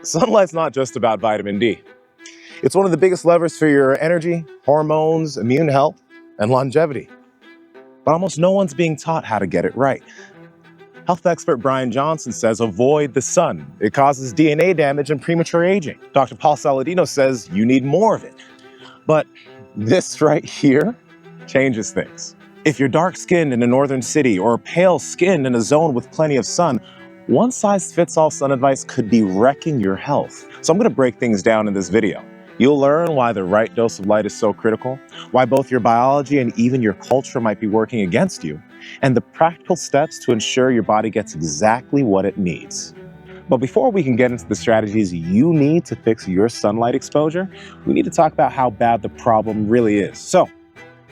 Sunlight's not just about vitamin D. It's one of the biggest levers for your energy, hormones, immune health, and longevity. But almost no one's being taught how to get it right. Health expert Brian Johnson says avoid the sun. It causes DNA damage and premature aging. Dr. Paul Saladino says you need more of it. But this right here changes things. If you're dark-skinned in a northern city or pale-skinned in a zone with plenty of sun, one-size-fits-all sun advice could be wrecking your health. So I'm going to break things down in this video. You'll learn why the right dose of light is so critical, why both your biology and even your culture might be working against you, and the practical steps to ensure your body gets exactly what it needs. But before we can get into the strategies you need to fix your sunlight exposure, we need to talk about how bad the problem really is. So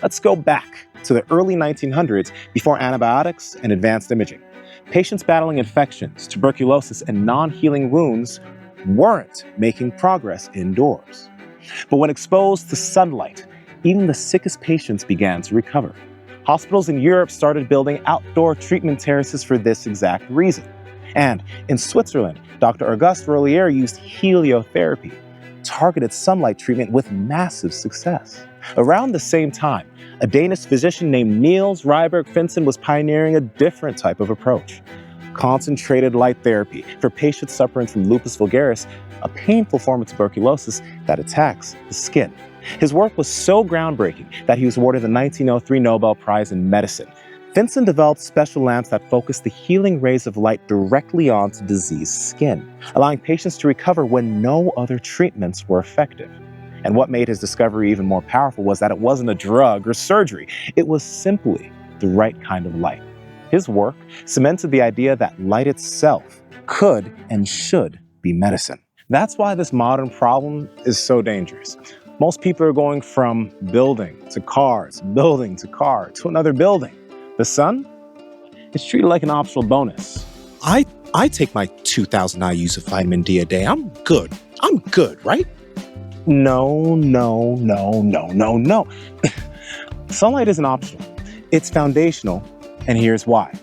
let's go back to the early 1900s before antibiotics and advanced imaging. Patients battling infections, tuberculosis, and non-healing wounds weren't making progress indoors. But when exposed to sunlight, even the sickest patients began to recover. Hospitals in Europe started building outdoor treatment terraces for this exact reason. And in Switzerland, Dr. Auguste Rollier used heliotherapy, targeted sunlight treatment with massive success. Around the same time, a Danish physician named Niels Ryberg Finsen was pioneering a different type of approach. Concentrated light therapy for patients suffering from lupus vulgaris, a painful form of tuberculosis that attacks the skin. His work was so groundbreaking that he was awarded the 1903 Nobel Prize in Medicine. Finsen developed special lamps that focused the healing rays of light directly onto diseased skin, allowing patients to recover when no other treatments were effective. And what made his discovery even more powerful was that it wasn't a drug or surgery. It was simply the right kind of light. His work cemented the idea that light itself could and should be medicine. That's why this modern problem is so dangerous. Most people are going from building to cars, building to car, to another building. The sun is treated like an optional bonus. I take my 2,000 IUs of vitamin D a day. I'm good, right? No. Sunlight isn't optional. It's foundational, and here's why.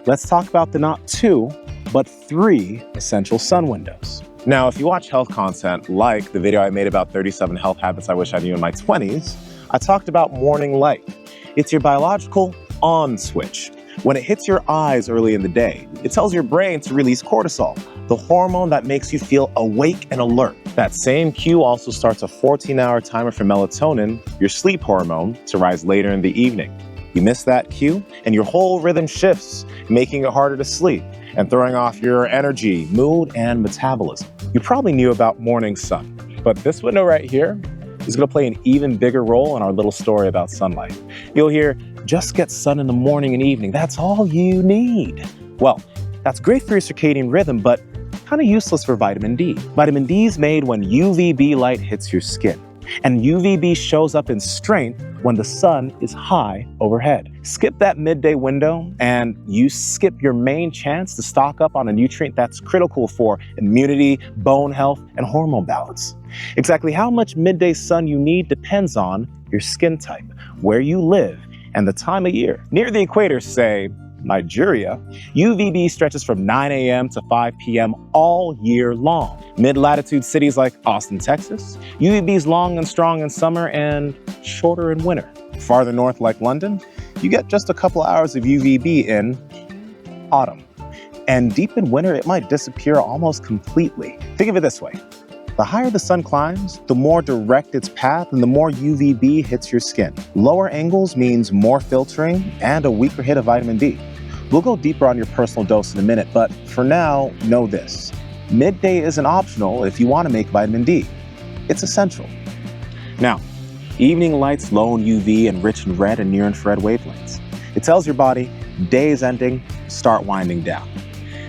Let's talk about the not 2, but 3 essential sun windows. Now, if you watch health content like the video I made about 37 health habits I wish I knew in my 20s, I talked about morning light. It's your biological on switch. When it hits your eyes early in the day, it tells your brain to release cortisol, the hormone that makes you feel awake and alert. That same cue also starts a 14-hour timer for melatonin, your sleep hormone, to rise later in the evening. You miss that cue, and your whole rhythm shifts, making it harder to sleep and throwing off your energy, mood, and metabolism. You probably knew about morning sun, but this window right here is going to play an even bigger role in our little story about sunlight. You'll hear, just get sun in the morning and evening. That's all you need. Well, that's great for your circadian rhythm, but kind of useless for vitamin D. Vitamin D is made when UVB light hits your skin. And UVB shows up in strength when the sun is high overhead. Skip that midday window and you skip your main chance to stock up on a nutrient that's critical for immunity, bone health, and hormone balance. Exactly how much midday sun you need depends on your skin type, where you live, and the time of year. Near the equator, say Nigeria, UVB stretches from 9 a.m. to 5 p.m. all year long. Mid-latitude cities like Austin, Texas, UVB is long and strong in summer and shorter in winter. Farther north like London, you get just a couple hours of UVB in autumn. And deep in winter, it might disappear almost completely. Think of it this way. The higher the sun climbs, the more direct its path and the more UVB hits your skin. Lower angles means more filtering and a weaker hit of vitamin D. We'll go deeper on your personal dose in a minute, but for now, know this. Midday isn't optional if you want to make vitamin D. It's essential. Now, evening light's low in UV and rich in red and near-infrared wavelengths. It tells your body, day is ending, start winding down.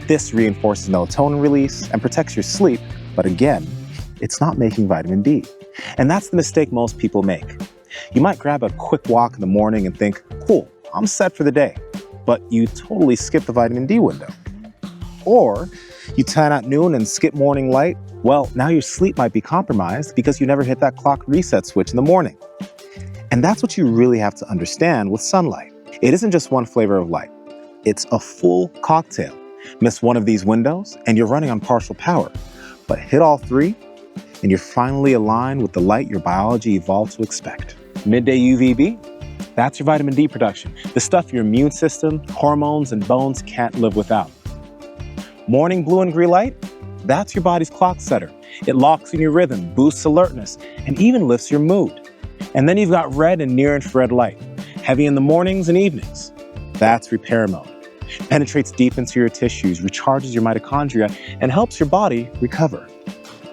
This reinforces melatonin release and protects your sleep, but again, it's not making vitamin D. And that's the mistake most people make. You might grab a quick walk in the morning and think, cool, I'm set for the day. But you totally skip the vitamin D window. Or you tan at noon and skip morning light. Well, now your sleep might be compromised because you never hit that clock reset switch in the morning. And that's what you really have to understand with sunlight. It isn't just one flavor of light. It's a full cocktail. Miss one of these windows and you're running on partial power. But hit all three, and you're finally aligned with the light your biology evolved to expect. Midday UVB, that's your vitamin D production, the stuff your immune system, hormones, and bones can't live without. Morning blue and green light, that's your body's clock setter. It locks in your rhythm, boosts alertness, and even lifts your mood. And then you've got red and near infrared light, heavy in the mornings and evenings. That's repair mode. Penetrates deep into your tissues, recharges your mitochondria, and helps your body recover.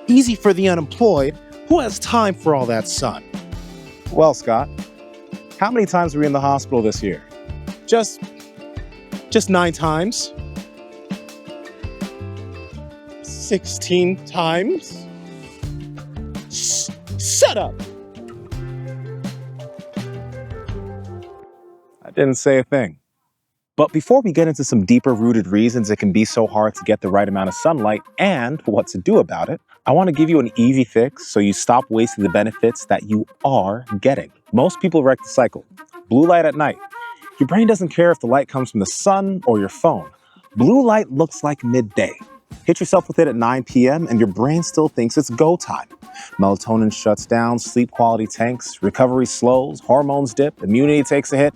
Easy for the unemployed. Who has time for all that sun? Well, Scott, how many times were you in the hospital this year? Just 9 times. 16 times. Shut up! I didn't say a thing. But before we get into some deeper rooted reasons it can be so hard to get the right amount of sunlight and what to do about it, I want to give you an easy fix so you stop wasting the benefits that you are getting. Most people wreck the cycle. Blue light at night. Your brain doesn't care if the light comes from the sun or your phone. Blue light looks like midday. Hit yourself with it at 9 p.m. and your brain still thinks it's go time. Melatonin shuts down, sleep quality tanks, recovery slows, hormones dip, immunity takes a hit.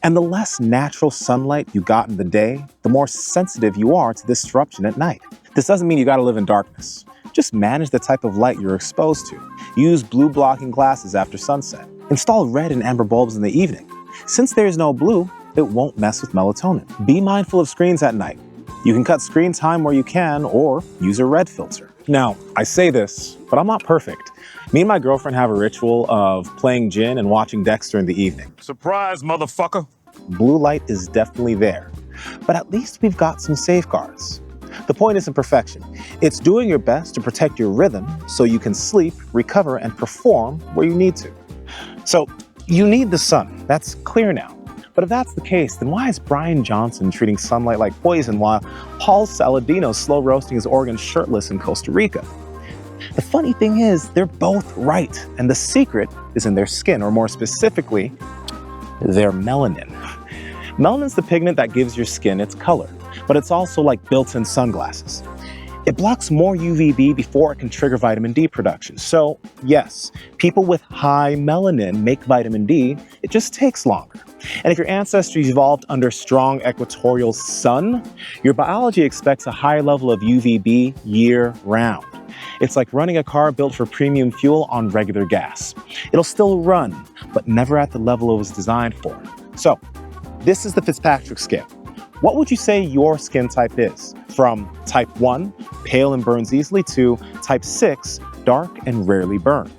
And the less natural sunlight you got in the day, the more sensitive you are to this disruption at night. This doesn't mean you gotta live in darkness. Just manage the type of light you're exposed to. Use blue blocking glasses after sunset. Install red and amber bulbs in the evening. Since there's no blue, it won't mess with melatonin. Be mindful of screens at night. You can cut screen time where you can or use a red filter. Now, I say this, but I'm not perfect. Me and my girlfriend have a ritual of playing gin and watching Dexter in the evening. Surprise, motherfucker. Blue light is definitely there, but at least we've got some safeguards. The point isn't perfection. It's doing your best to protect your rhythm so you can sleep, recover, and perform where you need to. So you need the sun. That's clear now. But if that's the case, then why is Brian Johnson treating sunlight like poison while Paul Saladino's slow roasting his organs shirtless in Costa Rica? The funny thing is, they're both right, and the secret is in their skin, or more specifically, their melanin. Melanin's the pigment that gives your skin its color, but it's also like built-in sunglasses. It blocks more UVB before it can trigger vitamin D production. So yes, people with high melanin make vitamin D, it just takes longer. And if your ancestors evolved under strong equatorial sun, your biology expects a higher level of UVB year-round. It's like running a car built for premium fuel on regular gas. It'll still run, but never at the level it was designed for. So, this is the Fitzpatrick scale. What would you say your skin type is? From type 1, pale and burns easily, to type 6, dark and rarely burns.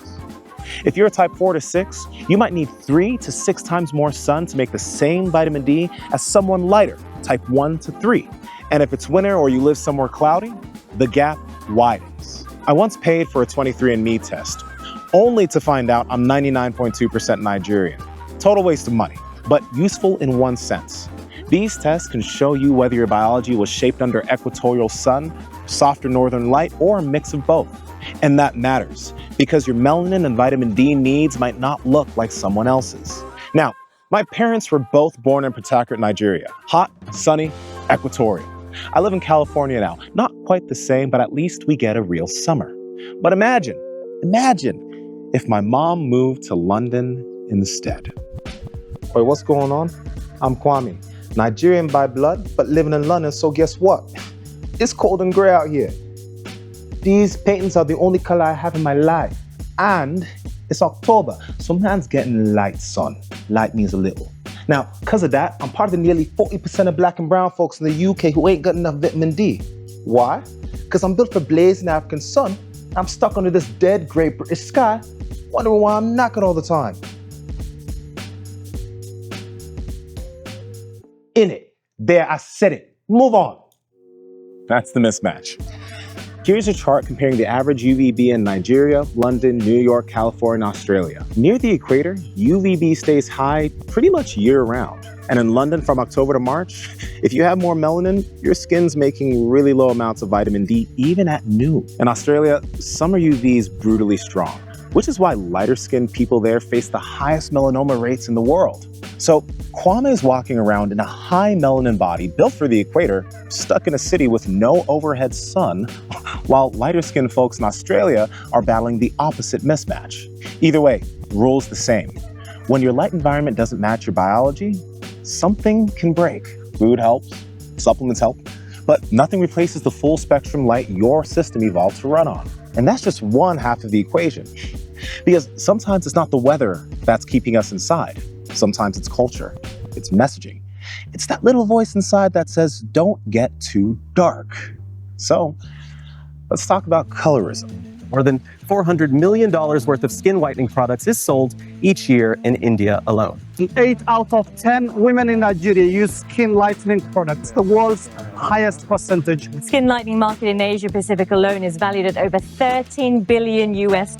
If you're a type 4 to 6, you might need 3 to 6 times more sun to make the same vitamin D as someone lighter, type 1 to 3. And if it's winter or you live somewhere cloudy, the gap widens. I once paid for a 23andMe test, only to find out I'm 99.2% Nigerian. Total waste of money, but useful in one sense. These tests can show you whether your biology was shaped under equatorial sun, softer northern light, or a mix of both. And that matters, because your melanin and vitamin D needs might not look like someone else's. Now, my parents were both born in Port Harcourt, Nigeria. Hot, sunny, equatorial. I live in California now. Not quite the same, but at least we get a real summer. But imagine if my mom moved to London instead. Wait, what's going on? I'm Kwame, Nigerian by blood, but living in London, so guess what? It's cold and grey out here. These paintings are the only color I have in my life. And it's October, so man's getting light sun. Light means a little. Now, because of that, I'm part of the nearly 40% of black and brown folks in the UK who ain't got enough vitamin D. Why? Because I'm built for blazing African sun. I'm stuck under this dead grey British sky, wondering why I'm knackered all the time. In it. There, I said it. Move on. That's the mismatch. Here's a chart comparing the average UVB in Nigeria, London, New York, California, and Australia. Near the equator, UVB stays high pretty much year-round. And in London from October to March, if you have more melanin, your skin's making really low amounts of vitamin D even at noon. In Australia, summer UV is brutally strong, which is why lighter-skinned people there face the highest melanoma rates in the world. So Kwame is walking around in a high melanin body built for the equator, stuck in a city with no overhead sun, while lighter-skinned folks in Australia are battling the opposite mismatch. Either way, the rule's the same. When your light environment doesn't match your biology, something can break. Food helps, supplements help, but nothing replaces the full spectrum light your system evolved to run on. And that's just one half of the equation. Because sometimes it's not the weather that's keeping us inside. Sometimes it's culture, it's messaging. It's that little voice inside that says, don't get too dark. So let's talk about colorism. More than $400 million worth of skin whitening products is sold each year in India alone. 8 out of 10 women in Nigeria use skin lightening products, the world's highest percentage. The skin lightening market in Asia Pacific alone is valued at over $13 billion US.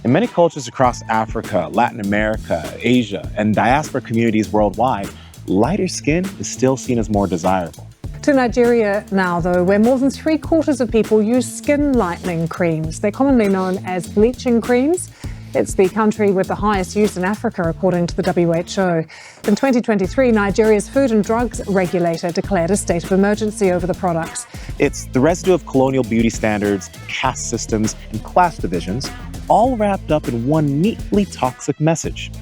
In many cultures across Africa, Latin America, Asia, and diaspora communities worldwide, lighter skin is still seen as more desirable. To Nigeria now, though, where more than 3/4 of people use skin lightening creams. They're commonly known as bleaching creams. It's the country with the highest use in Africa, according to the WHO. In 2023, Nigeria's Food and Drugs regulator declared a state of emergency over the products. It's the residue of colonial beauty standards, caste systems, and class divisions, all wrapped up in one neatly toxic message.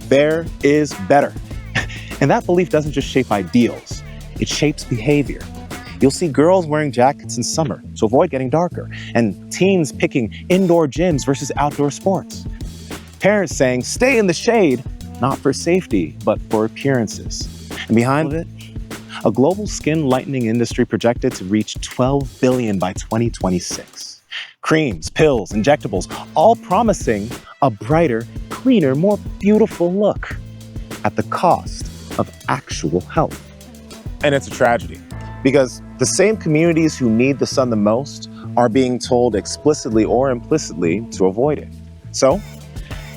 There is better. And that belief doesn't just shape ideals. It shapes behavior. You'll see girls wearing jackets in summer to avoid getting darker, and teens picking indoor gyms versus outdoor sports. Parents saying, stay in the shade, not for safety, but for appearances. And behind it, a global skin lightening industry projected to reach $12 billion by 2026. Creams, pills, injectables, all promising a brighter, cleaner, more beautiful look at the cost of actual health. And it's a tragedy, because the same communities who need the sun the most are being told explicitly or implicitly to avoid it. So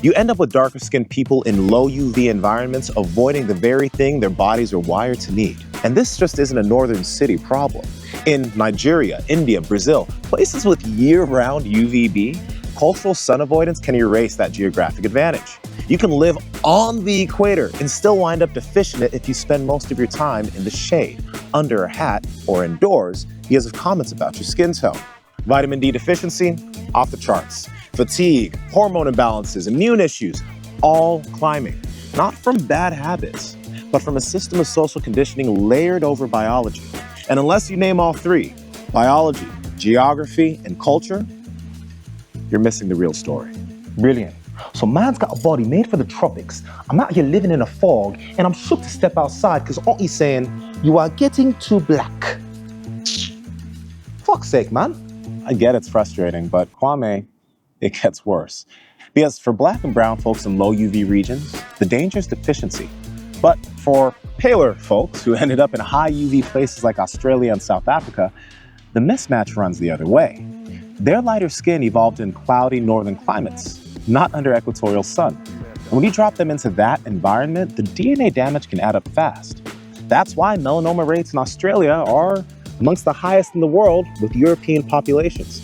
you end up with darker skinned people in low UV environments avoiding the very thing their bodies are wired to need. And this just isn't a northern city problem. In Nigeria, India, Brazil, places with year-round UVB, cultural sun avoidance can erase that geographic advantage. You can live on the equator and still wind up deficient if you spend most of your time in the shade, under a hat, or indoors because of comments about your skin tone. Vitamin D deficiency, off the charts. Fatigue, hormone imbalances, immune issues, all climbing. Not from bad habits, but from a system of social conditioning layered over biology. And unless you name all three, biology, geography, and culture, you're missing the real story. Brilliant. So man's got a body made for the tropics. I'm out here living in a fog, and I'm shook to step outside because Auntie's saying, you are getting too black. Fuck's sake, man. I get it's frustrating, but Kwame, it gets worse. Because for black and brown folks in low UV regions, the danger is deficiency. But for paler folks who ended up in high UV places like Australia and South Africa, the mismatch runs the other way. Their lighter skin evolved in cloudy northern climates, not under equatorial sun. And when you drop them into that environment, the DNA damage can add up fast. That's why melanoma rates in Australia are amongst the highest in the world with European populations.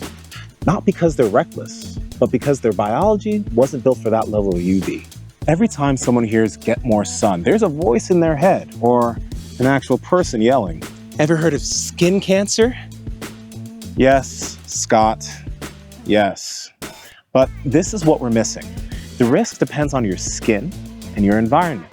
Not because they're reckless, but because their biology wasn't built for that level of UV. Every time someone hears "get more sun," there's a voice in their head or an actual person yelling. Ever heard of skin cancer? Yes, Scott, yes. But this is what we're missing. The risk depends on your skin and your environment.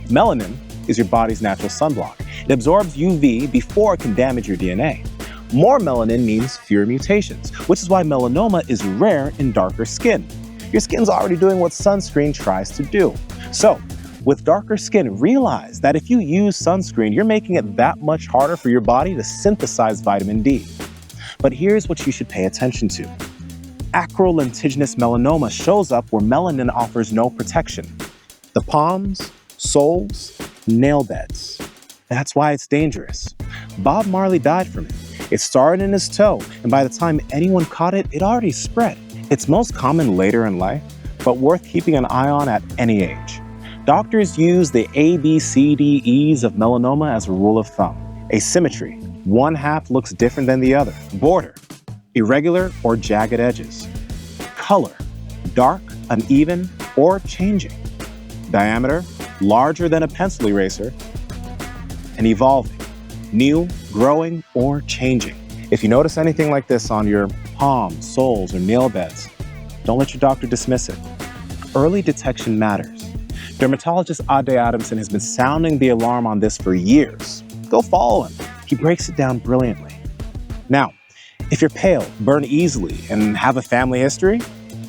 Melanin is your body's natural sunblock. It absorbs UV before it can damage your DNA. More melanin means fewer mutations, which is why melanoma is rare in darker skin. Your skin's already doing what sunscreen tries to do. So, with darker skin, realize that if you use sunscreen, you're making it that much harder for your body to synthesize vitamin D. But here's what you should pay attention to. Acrolentiginous melanoma shows up where melanin offers no protection. The palms, soles, nail beds. That's why it's dangerous. Bob Marley died from it. It started in his toe, and by the time anyone caught it, it already spread. It's most common later in life, but worth keeping an eye on at any age. Doctors use the ABCDEs of melanoma as a rule of thumb. Asymmetry. One half looks different than the other. Border. Irregular or jagged edges. Color. Dark, uneven, or changing. Diameter. larger than a pencil eraser, and evolving, new, growing, or changing. If you notice anything like this on your palms, soles, or nail beds, don't let your doctor dismiss it. Early detection matters. Dermatologist Ade Adamson has been sounding the alarm on this for years. Go follow him. He breaks it down brilliantly. Now, if you're pale, burn easily, and have a family history,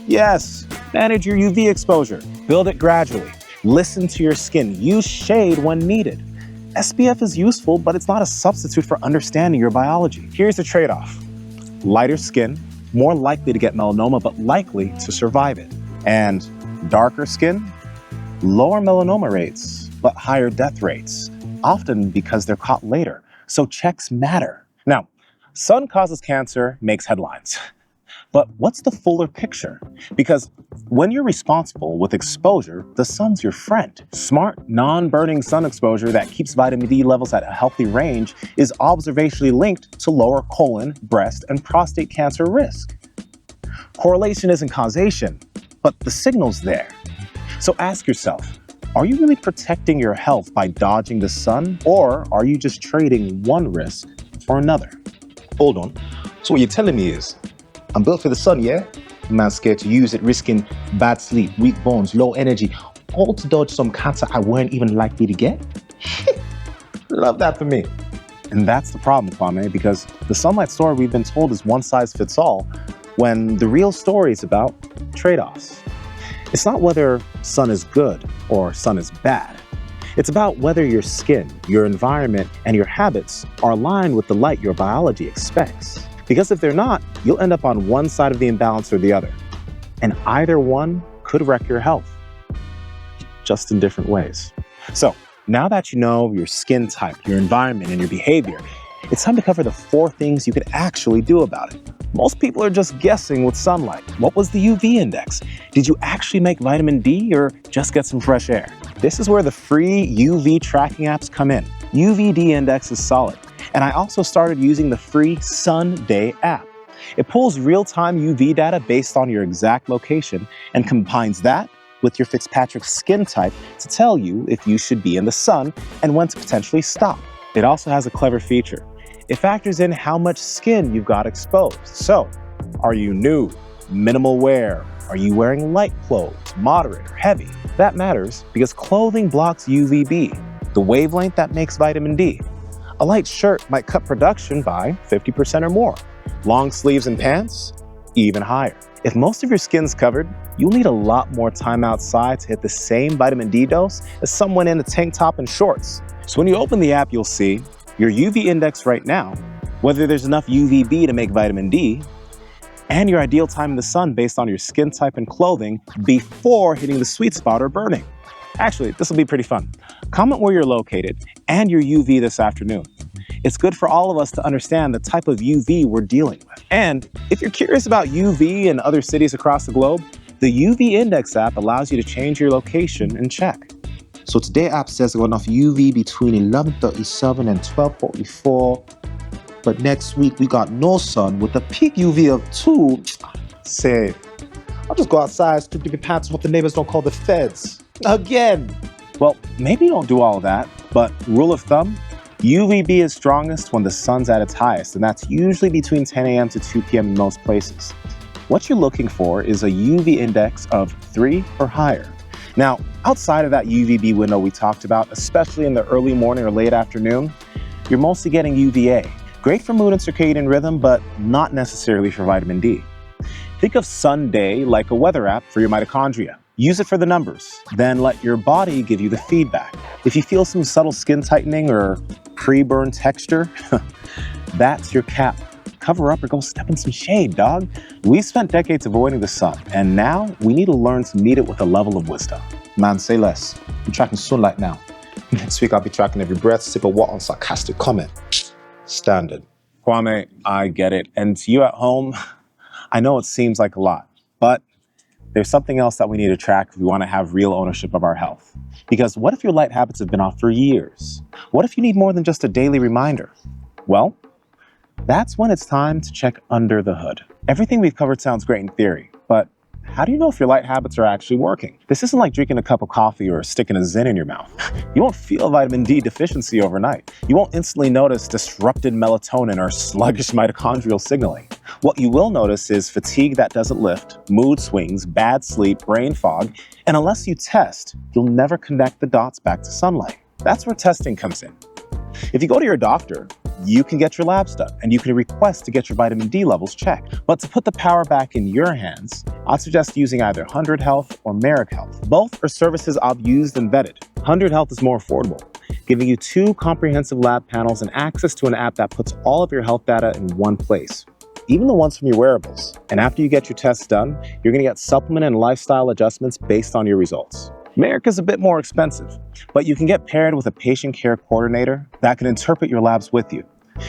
yes, manage your UV exposure. Build it gradually. Listen to your skin. Use shade when needed. SPF is useful, but it's not a substitute for understanding your biology. Here's the trade-off. Lighter skin, more likely to get melanoma, but likely to survive it. And darker skin, lower melanoma rates, but higher death rates, often because they're caught later. So checks matter. Now, sun causes cancer makes headlines. But what's the fuller picture? Because when you're responsible with exposure, the sun's your friend. Smart, non-burning sun exposure that keeps vitamin D levels at a healthy range is observationally linked to lower colon, breast, and prostate cancer risk. Correlation isn't causation, but the signal's there. So ask yourself, are you really protecting your health by dodging the sun, or are you just trading one risk for another? Hold on. So what you're telling me is, I'm built for the sun, yeah? Man's scared to use it, risking bad sleep, weak bones, low energy, all to dodge some cancer I weren't even likely to get? Love that for me. And that's the problem, Kwame, because the sunlight story we've been told is one size fits all, when the real story is about trade-offs. It's not whether sun is good or sun is bad. It's about whether your skin, your environment, and your habits are aligned with the light your biology expects. Because if they're not, you'll end up on one side of the imbalance or the other. And either one could wreck your health, just in different ways. So now that you know your skin type, your environment, and your behavior, it's time to cover the 4 things you could actually do about it. Most people are just guessing with sunlight. What was the UV index? Did you actually make vitamin D or just get some fresh air? This is where the free UV tracking apps come in. UVD index is solid. And I also started using the free Sun Day app. It pulls real-time UV data based on your exact location and combines that with your Fitzpatrick skin type to tell you if you should be in the sun and when to potentially stop. It also has a clever feature. It factors in how much skin you've got exposed. So, are you nude, minimal wear? Are you wearing light clothes, moderate or heavy? That matters because clothing blocks UVB, the wavelength that makes vitamin D. A light shirt might cut production by 50% or more. Long sleeves and pants, even higher. If most of your skin's covered, you'll need a lot more time outside to hit the same vitamin D dose as someone in a tank top and shorts. So when you open the app, you'll see your UV index right now, whether there's enough UVB to make vitamin D, and your ideal time in the sun based on your skin type and clothing before hitting the sweet spot or burning. Actually, this will be pretty fun. Comment where you're located and your UV this afternoon. It's good for all of us to understand the type of UV we're dealing with. And if you're curious about UV in other cities across the globe, the UV Index app allows you to change your location and check. So today's app says I got enough UV between 11:37 and 12:44. But next week we got no sun with a peak UV of 2. Say, I'll just go outside, strip my pants, hope the neighbors don't call the feds. Again. Well, maybe you don't do all of that, but rule of thumb, UVB is strongest when the sun's at its highest, and that's usually between 10 a.m. to 2 p.m. in most places. What you're looking for is a UV index of 3 or higher. Now, outside of that UVB window we talked about, especially in the early morning or late afternoon, you're mostly getting UVA. Great for mood and circadian rhythm, but not necessarily for vitamin D. Think of Sunday like a weather app for your mitochondria. Use it for the numbers, then let your body give you the feedback. If you feel some subtle skin tightening or pre-burn texture, that's your cap. Cover up or go step in some shade, dog. We've spent decades avoiding the sun, and now we need to learn to meet it with a level of wisdom. Man, say less. I'm tracking sunlight now. Next week I'll be tracking every breath, sip of water, and sarcastic comment. Standard. Kwame, I get it. And to you at home, I know it seems like a lot, but there's something else that we need to track if we want to have real ownership of our health. Because what if your light habits have been off for years? What if you need more than just a daily reminder? Well, that's when it's time to check under the hood. Everything we've covered sounds great in theory, but how do you know if your light habits are actually working? This isn't like drinking a cup of coffee or sticking a Zyn in your mouth. You won't feel vitamin D deficiency overnight. You won't instantly notice disrupted melatonin or sluggish mitochondrial signaling. What you will notice is fatigue that doesn't lift, mood swings, bad sleep, brain fog, and unless you test, you'll never connect the dots back to sunlight. That's where testing comes in. If you go to your doctor, you can get your labs done and you can request to get your vitamin D levels checked. But to put the power back in your hands, I'd suggest using either 100 Health or Merrick Health. Both are services I've used and vetted. 100 Health is more affordable, giving you 2 comprehensive lab panels and access to an app that puts all of your health data in one place, even the ones from your wearables. And after you get your tests done, you're going to get supplement and lifestyle adjustments based on your results. Merrick is a bit more expensive, but you can get paired with a patient care coordinator that can interpret your labs with you.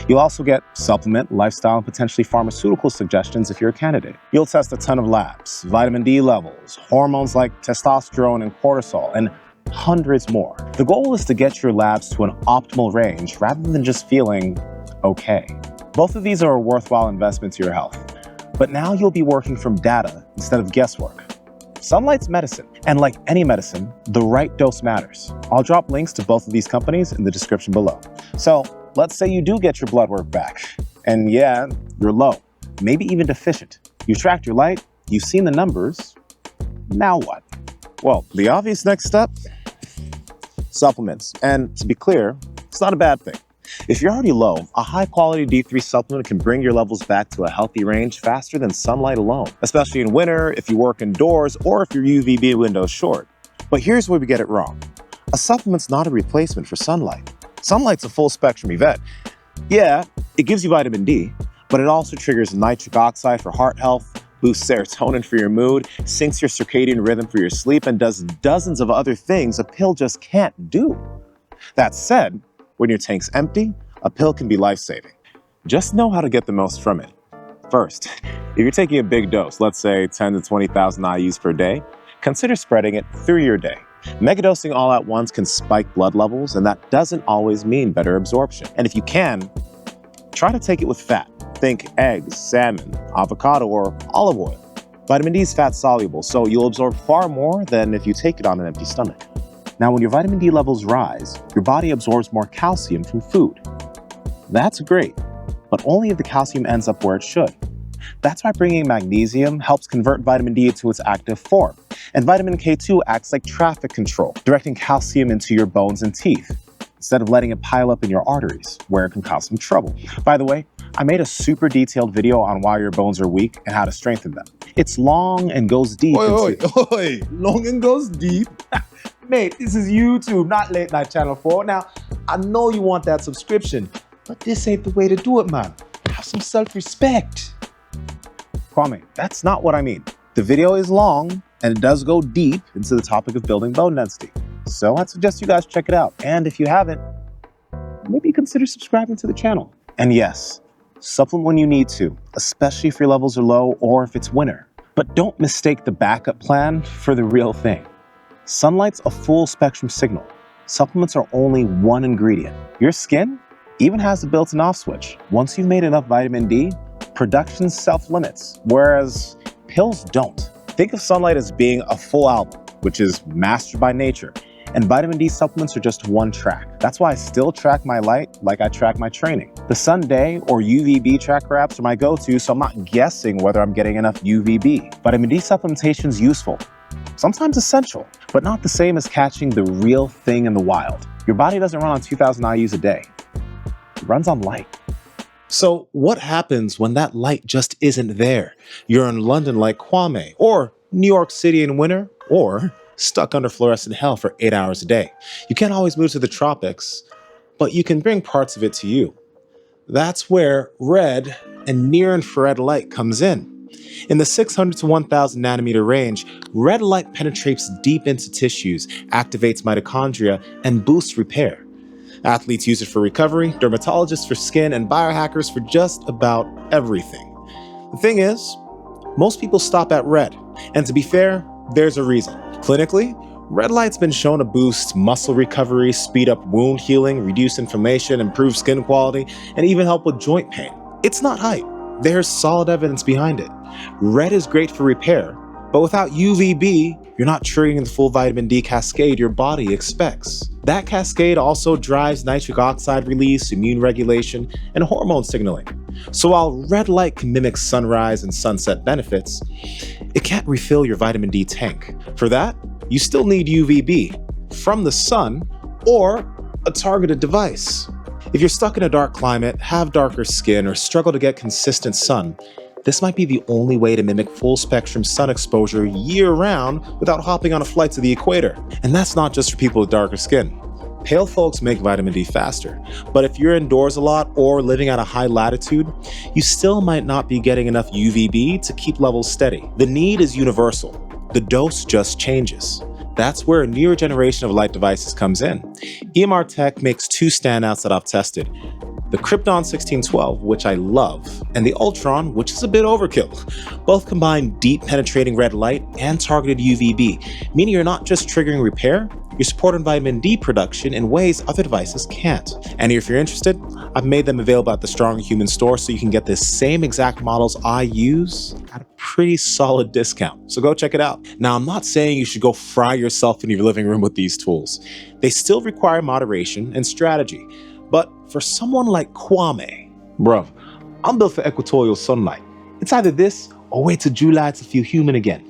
You'll also get supplement, lifestyle, and potentially pharmaceutical suggestions if you're a candidate. You'll test a ton of labs, vitamin D levels, hormones like testosterone and cortisol, and hundreds more. The goal is to get your labs to an optimal range rather than just feeling okay. Both of these are a worthwhile investment to your health, but now you'll be working from data instead of guesswork. Sunlight's medicine, and like any medicine, the right dose matters. I'll drop links to both of these companies in the description below. So let's say you do get your blood work back, and yeah, you're low, maybe even deficient. You've tracked your light, you've seen the numbers, now what? Well, the obvious next step, supplements. And to be clear, it's not a bad thing. If you're already low, a high-quality D3 supplement can bring your levels back to a healthy range faster than sunlight alone, especially in winter, if you work indoors, or if your UVB window is short. But here's where we get it wrong. A supplement's not a replacement for sunlight. Sunlight's a full-spectrum event. Yeah, it gives you vitamin D, but it also triggers nitric oxide for heart health, boosts serotonin for your mood, syncs your circadian rhythm for your sleep, and does dozens of other things a pill just can't do. That said, when your tank's empty, a pill can be life-saving. Just know how to get the most from it. First, if you're taking a big dose, let's say 10 to 20,000 IUs per day, consider spreading it through your day. Megadosing all at once can spike blood levels, and that doesn't always mean better absorption. And if you can, try to take it with fat. Think eggs, salmon, avocado, or olive oil. Vitamin D is fat-soluble, so you'll absorb far more than if you take it on an empty stomach. Now, when your vitamin D levels rise, your body absorbs more calcium from food. That's great, but only if the calcium ends up where it should. That's why bringing magnesium helps convert vitamin D into its active form. And vitamin K2 acts like traffic control, directing calcium into your bones and teeth, instead of letting it pile up in your arteries, where it can cause some trouble. By the way, I made a super detailed video on why your bones are weak and how to strengthen them. It's long and goes deep Oi, long and goes deep. Mate, this is YouTube, not Late Night Channel 4. Now, I know you want that subscription, but this ain't the way to do it, man. Have some self-respect. Kwame, that's not what I mean. The video is long, and it does go deep into the topic of building bone density. So I'd suggest you guys check it out. And if you haven't, maybe consider subscribing to the channel. And yes, supplement when you need to, especially if your levels are low or if it's winter. But don't mistake the backup plan for the real thing. Sunlight's a full spectrum signal. Supplements are only one ingredient. Your skin even has a built-in off switch. Once you've made enough vitamin D, production self-limits, whereas pills don't. Think of sunlight as being a full album, which is mastered by nature, and vitamin D supplements are just one track. That's why I still track my light like I track my training. The Sun Day or UVB tracker apps are my go-to, so I'm not guessing whether I'm getting enough UVB. Vitamin D supplementation is useful, sometimes essential, but not the same as catching the real thing in the wild. Your body doesn't run on 2,000 IUs a day. It runs on light. So what happens when that light just isn't there? You're in London like Kwame, or New York City in winter, or stuck under fluorescent hell for 8 hours a day. You can't always move to the tropics, but you can bring parts of it to you. That's where red and near-infrared light comes in. In the 600 to 1000 nanometer range, red light penetrates deep into tissues, activates mitochondria, and boosts repair. Athletes use it for recovery, dermatologists for skin, and biohackers for just about everything. The thing is, most people stop at red, and to be fair, there's a reason. Clinically, red light's been shown to boost muscle recovery, speed up wound healing, reduce inflammation, improve skin quality, and even help with joint pain. It's not hype. There's solid evidence behind it. Red is great for repair, But without UVB, you're not triggering the full vitamin D cascade your body expects. That cascade also drives nitric oxide release, immune regulation, and hormone signaling. So while red light can mimic sunrise and sunset benefits, it can't refill your vitamin D tank. For that, you still need UVB from the sun or a targeted device. If you're stuck in a dark climate, have darker skin, or struggle to get consistent sun, this might be the only way to mimic full-spectrum sun exposure year-round without hopping on a flight to the equator. And that's not just for people with darker skin. Pale folks make vitamin D faster, but if you're indoors a lot or living at a high latitude, you still might not be getting enough UVB to keep levels steady. The need is universal. The dose just changes. That's where a newer generation of light devices comes in. EMR Tech makes two standouts that I've tested: the Krypton 1612, which I love, and the Ultron, which is a bit overkill. Both combine deep penetrating red light and targeted UVB, meaning you're not just triggering repair, you're supporting vitamin D production in ways other devices can't. And if you're interested, I've made them available at the Stronger Human store so you can get the same exact models I use at a pretty solid discount. So go check it out. Now, I'm not saying you should go fry yourself in your living room with these tools. They still require moderation and strategy. But for someone like Kwame, bruv, I'm built for equatorial sunlight. It's either this or wait till July to feel human again.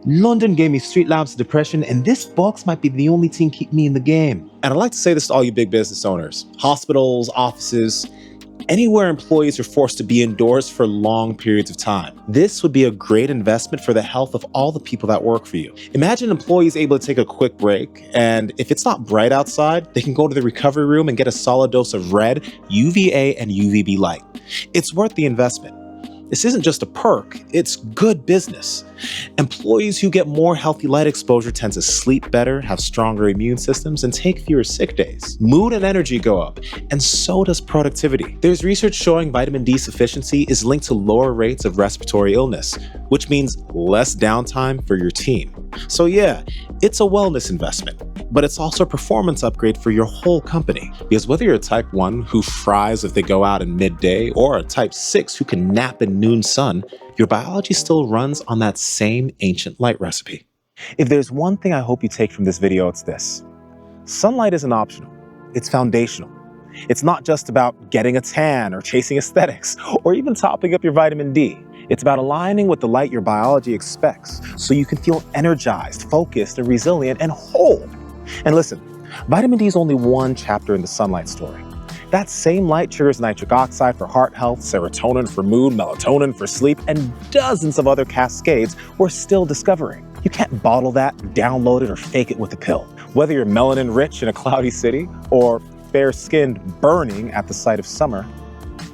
London gave me street lamps of depression, and this box might be the only thing keep me in the game. And I'd like to say this to all you big business owners, hospitals, offices, anywhere employees are forced to be indoors for long periods of time. This would be a great investment for the health of all the people that work for you. Imagine employees able to take a quick break, and if it's not bright outside, they can go to the recovery room and get a solid dose of red, UVA, and UVB light. It's worth the investment. This isn't just a perk, it's good business. Employees who get more healthy light exposure tend to sleep better, have stronger immune systems, and take fewer sick days. Mood and energy go up, and so does productivity. There's research showing vitamin D sufficiency is linked to lower rates of respiratory illness, which means less downtime for your team. So yeah, it's a wellness investment, but it's also a performance upgrade for your whole company. Because whether you're a type 1 who fries if they go out in midday, or a type 6 who can nap in noon sun, your biology still runs on that same ancient light recipe. If there's one thing I hope you take from this video, it's this. Sunlight isn't optional, it's foundational. It's not just about getting a tan or chasing aesthetics, or even topping up your vitamin D. It's about aligning with the light your biology expects so you can feel energized, focused, and resilient, and whole. And listen, vitamin D is only one chapter in the sunlight story. That same light triggers nitric oxide for heart health, serotonin for mood, melatonin for sleep, and dozens of other cascades we're still discovering. You can't bottle that, download it, or fake it with a pill. Whether you're melanin rich in a cloudy city or fair-skinned burning at the sight of summer,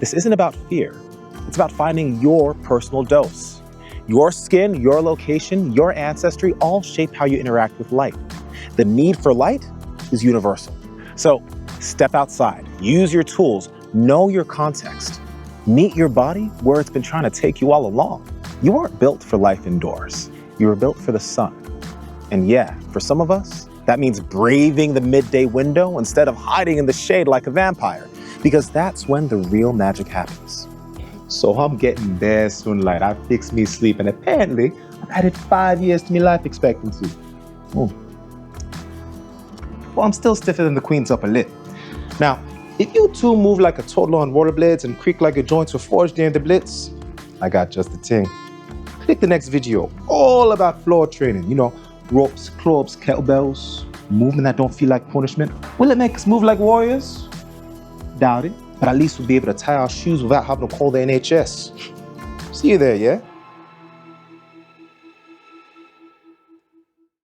this isn't about fear. It's about finding your personal dose. Your skin, your location, your ancestry all shape how you interact with light. The need for light is universal. So step outside, use your tools, know your context. Meet your body where it's been trying to take you all along. You weren't built for life indoors. You were built for the sun. And yeah, for some of us, that means braving the midday window instead of hiding in the shade like a vampire, because that's when the real magic happens. So I'm getting bare sunlight. I fixed me sleep, and apparently I've added 5 years to my life expectancy. Well, I'm still stiffer than the Queen's upper lip. Now, if you two move like a toddler on rollerblades and creak like your joints were forged during the blitz, I got just the thing. Click the next video, all about floor training. You know, ropes, clubs, kettlebells, movement that don't feel like punishment. Will it make us move like warriors? Doubt it, but at least we'll be able to tie our shoes without having to call the NHS. See you there, yeah?